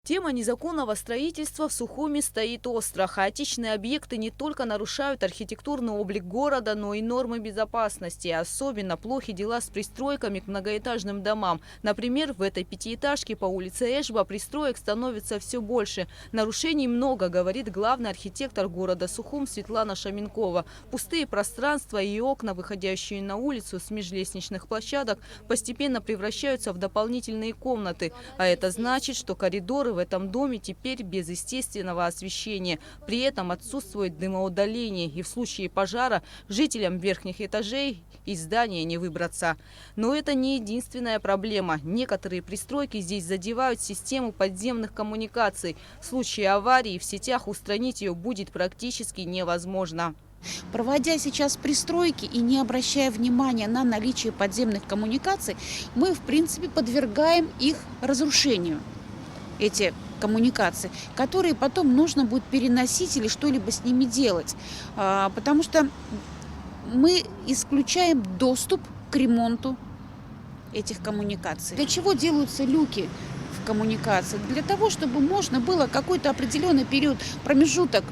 Тема незаконного строительства в Сухуми стоит остро. Хаотичные объекты не только нарушают архитектурный облик города, но и нормы безопасности. Особенно плохи дела с пристройками к многоэтажным домам. Например, в этой пятиэтажке по улице Эшба пристроек становится все больше. Нарушений много, говорит главный архитектор города Сухум Светлана Шаменкова. Пустые пространства и окна, выходящие на улицу с межлестничных площадок, постепенно превращаются в дополнительные комнаты. А это значит, что коридоры в этом доме теперь без естественного освещения. При этом отсутствует дымоудаление, и в случае пожара жителям верхних этажей из здания не выбраться. Но это не единственная проблема. Некоторые пристройки здесь задевают систему подземных коммуникаций. В случае аварии в сетях устранить ее будет практически невозможно. Проводя сейчас пристройки и не обращая внимания на наличие подземных коммуникаций, мы, в принципе, подвергаем их разрушению, эти коммуникации, которые потом нужно будет переносить или что-либо с ними делать. Потому что мы исключаем доступ к ремонту этих коммуникаций. Для чего делаются люки в коммуникациях? Для того, чтобы можно было какой-то определенный период, промежуток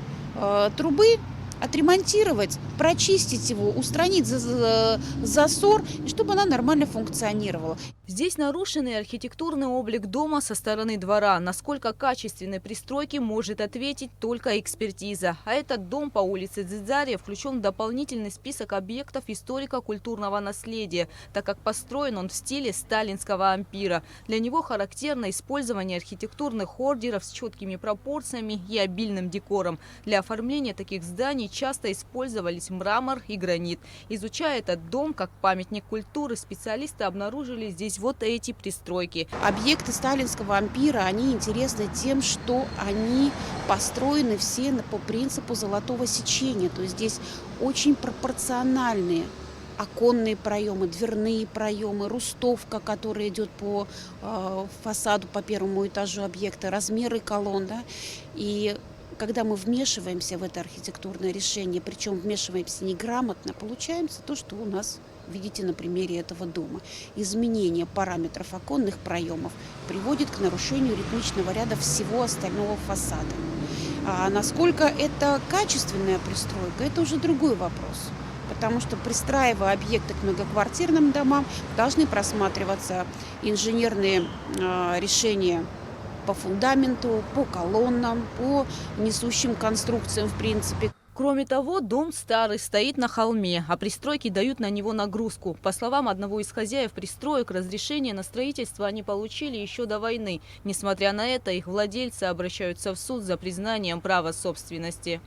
трубы отремонтировать, прочистить его, устранить засор, и чтобы она нормально функционировала. Здесь нарушенный архитектурный облик дома со стороны двора. Насколько качественной пристройки может ответить только экспертиза. А этот дом по улице Дзидзария включен в дополнительный список объектов историко-культурного наследия, так как построен он в стиле сталинского ампира. Для него характерно использование архитектурных ордеров с четкими пропорциями и обильным декором. Для оформления таких зданий часто использовались мрамор и гранит. Изучая этот дом как памятник культуры, специалисты обнаружили здесь вот эти пристройки. Объекты сталинского ампира, они интересны тем, что они построены все по принципу золотого сечения. То есть здесь очень пропорциональные оконные проемы, дверные проемы, рустовка, которая идет по фасаду, по первому этажу объекта, размеры колонн. Да? И когда мы вмешиваемся в это архитектурное решение, причем вмешиваемся неграмотно, получается то, что у нас, видите на примере этого дома. Изменение параметров оконных проемов приводит к нарушению ритмичного ряда всего остального фасада. А насколько это качественная пристройка, это уже другой вопрос. Потому что, пристраивая объекты к многоквартирным домам, должны просматриваться инженерные решения по фундаменту, по колоннам, по несущим конструкциям в принципе. Кроме того, дом старый, стоит на холме, а пристройки дают на него нагрузку. По словам одного из хозяев пристроек, разрешение на строительство они получили еще до войны. Несмотря на это, их владельцы обращаются в суд за признанием права собственности.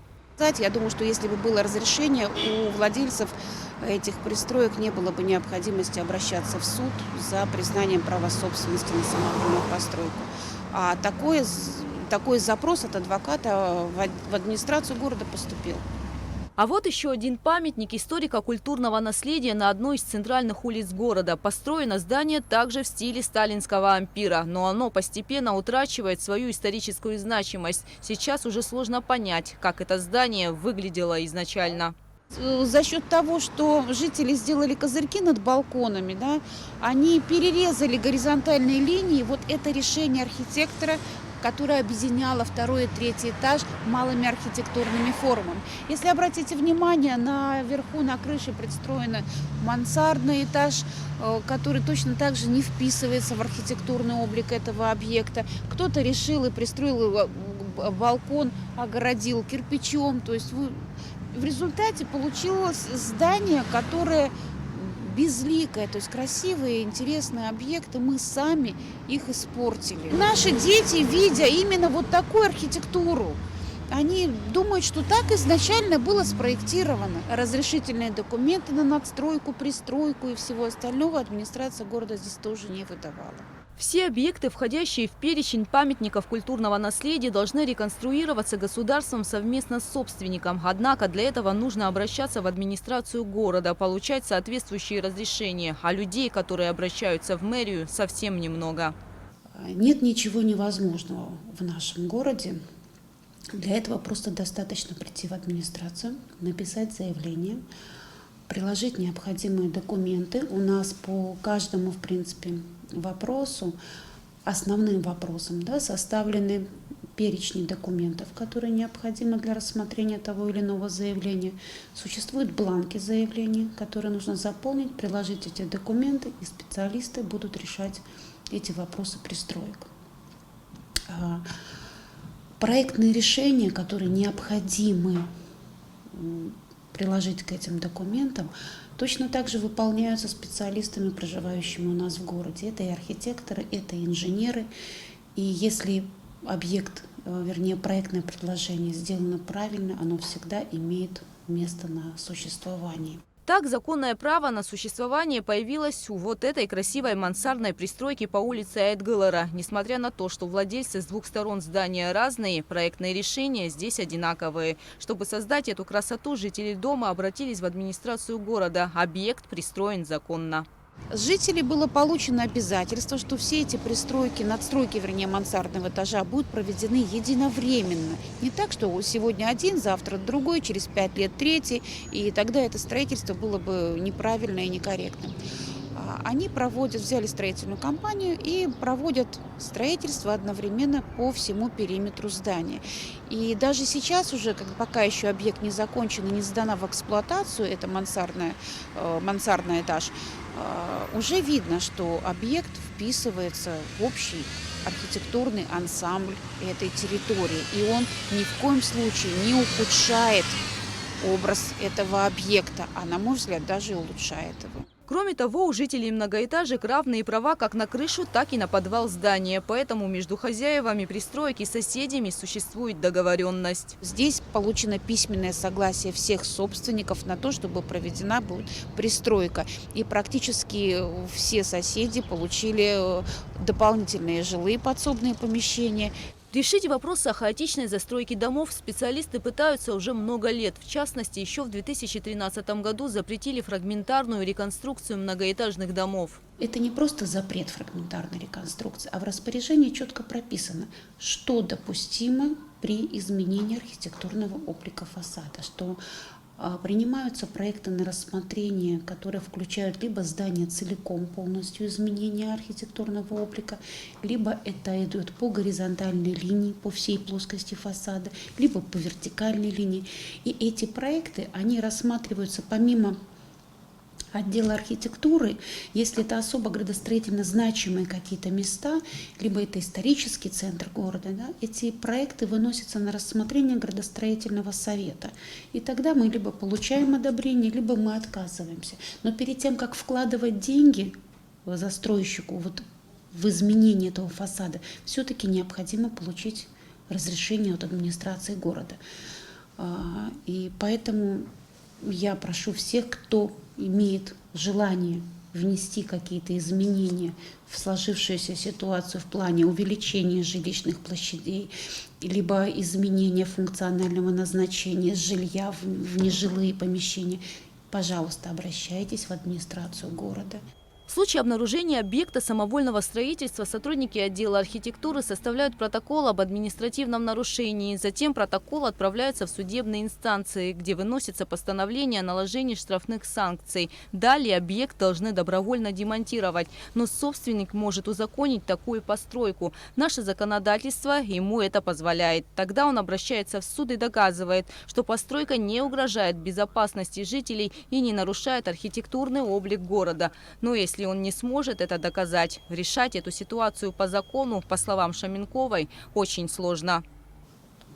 Я думаю, что если бы было разрешение, у владельцев этих пристроек не было бы необходимости обращаться в суд за признанием права собственности на саму постройку. А такой запрос от адвоката в администрацию города поступил. А вот еще один памятник историко-культурного наследия на одной из центральных улиц города. Построено здание также в стиле сталинского ампира, но оно постепенно утрачивает свою историческую значимость. Сейчас уже сложно понять, как это здание выглядело изначально. За счет того, что жители сделали козырьки над балконами, да, они перерезали горизонтальные линии. Вот это решение архитектора, которое объединяло второй и третий этаж малыми архитектурными формами. Если обратите внимание, наверху на крыше пристроен мансардный этаж, который точно так же не вписывается в архитектурный облик этого объекта. Кто-то решил и пристроил балкон, огородил кирпичом. То есть в результате получилось здание, которое безликое, то есть красивые, интересные объекты, мы сами их испортили. Наши дети, видя именно вот такую архитектуру, они думают, что так изначально было спроектировано. Разрешительные документы на надстройку, пристройку и всего остального администрация города здесь тоже не выдавала. Все объекты, входящие в перечень памятников культурного наследия, должны реконструироваться государством совместно с собственником. Однако для этого нужно обращаться в администрацию города, получать соответствующие разрешения. А людей, которые обращаются в мэрию, совсем немного. Нет ничего невозможного в нашем городе. Для этого просто достаточно прийти в администрацию, написать заявление, приложить необходимые документы. У нас по каждому, в принципе, вопросу основным вопросам, да, составлены перечни документов, которые необходимы для рассмотрения того или иного заявления. Существуют бланки заявлений, которые нужно заполнить, приложить эти документы, и специалисты будут решать эти вопросы пристроек. Проектные решения, которые необходимы приложить к этим документам, точно так же выполняются специалистами, проживающими у нас в городе. Это и архитекторы, это и инженеры. И если объект, вернее, проектное предложение сделано правильно, оно всегда имеет место на существование. Так, законное право на существование появилось у вот этой красивой мансардной пристройки по улице Айтгылара. Несмотря на то, что владельцы с двух сторон здания разные, проектные решения здесь одинаковые. Чтобы создать эту красоту, жители дома обратились в администрацию города. Объект пристроен законно. С жителей было получено обязательство, что все эти пристройки, надстройки, вернее, мансардного этажа будут проведены единовременно. Не так, что сегодня один, завтра другой, через 5 лет третий, и тогда это строительство было бы неправильно и некорректно. Они взяли строительную компанию и проводят строительство одновременно по всему периметру здания. И даже сейчас уже, пока еще объект не закончен и не сдана в эксплуатацию, это мансардный этаж, уже видно, что объект вписывается в общий архитектурный ансамбль этой территории. И он ни в коем случае не ухудшает образ этого объекта, а, на мой взгляд, даже улучшает его. Кроме того, у жителей многоэтажек равные права как на крышу, так и на подвал здания. Поэтому между хозяевами пристроек и соседями существует договоренность. Здесь получено письменное согласие всех собственников на то, чтобы проведена будет пристройка. И практически все соседи получили дополнительные жилые подсобные помещения. Решить вопрос о хаотичной застройке домов специалисты пытаются уже много лет. В частности, еще в 2013 году запретили фрагментарную реконструкцию многоэтажных домов. Это не просто запрет фрагментарной реконструкции, а в распоряжении четко прописано, что допустимо при изменении архитектурного облика фасада, что принимаются проекты на рассмотрение, которые включают либо здание целиком, полностью изменение архитектурного облика, либо это идет по горизонтальной линии, по всей плоскости фасада, либо по вертикальной линии. И эти проекты, они рассматриваются помимо отдела архитектуры, если это особо градостроительно значимые какие-то места, либо это исторический центр города, да, эти проекты выносятся на рассмотрение градостроительного совета. И тогда мы либо получаем одобрение, либо мы отказываемся. Но перед тем, как вкладывать деньги застройщику в изменение этого фасада, все-таки необходимо получить разрешение от администрации города. И поэтому я прошу всех, кто имеет желание внести какие-то изменения в сложившуюся ситуацию в плане увеличения жилищных площадей, либо изменения функционального назначения жилья в нежилые помещения, пожалуйста, обращайтесь в администрацию города. В случае обнаружения объекта самовольного строительства сотрудники отдела архитектуры составляют протокол об административном нарушении. Затем протокол отправляется в судебные инстанции, где выносится постановление о наложении штрафных санкций. Далее объект должны добровольно демонтировать. Но собственник может узаконить такую постройку. Наше законодательство ему это позволяет. Тогда он обращается в суд и доказывает, что постройка не угрожает безопасности жителей и не нарушает архитектурный облик города. Но если он не сможет это доказать, решать эту ситуацию по закону, по словам Шаменковой, очень сложно.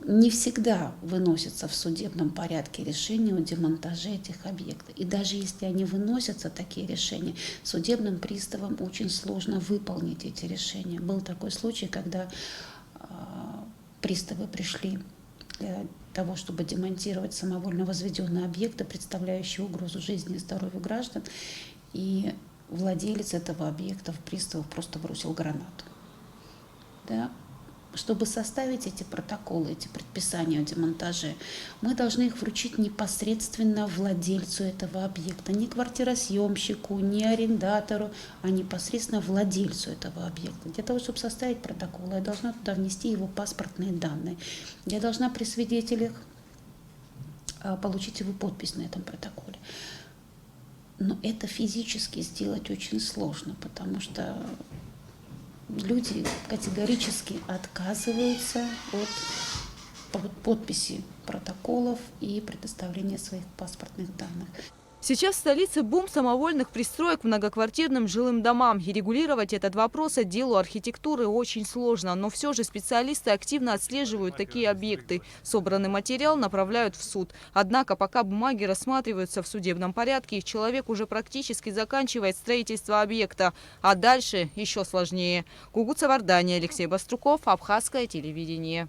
Не всегда выносятся в судебном порядке решения о демонтаже этих объектов. И даже если они выносятся, такие решения, судебным приставам очень сложно выполнить эти решения. Был такой случай, когда приставы пришли для того, чтобы демонтировать самовольно возведенные объекты, представляющие угрозу жизни и здоровью граждан, и владелец этого объекта в приставов просто бросил гранату. Да? Чтобы составить эти протоколы, эти предписания о демонтаже, мы должны их вручить непосредственно владельцу этого объекта. Не квартиросъемщику, не арендатору, а непосредственно владельцу этого объекта. Для того, чтобы составить протокол, я должна туда внести его паспортные данные. Я должна при свидетелях получить его подпись на этом протоколе. Но это физически сделать очень сложно, потому что люди категорически отказываются от подписи протоколов и предоставления своих паспортных данных. Сейчас в столице бум самовольных пристроек к многоквартирным жилым домам. И регулировать этот вопрос отделу архитектуры очень сложно. Но все же специалисты активно отслеживают такие объекты. Собранный материал направляют в суд. Однако пока бумаги рассматриваются в судебном порядке, человек уже практически заканчивает строительство объекта. А дальше еще сложнее. Гугуца Вардания, Алексей Баструков, Абхазское телевидение.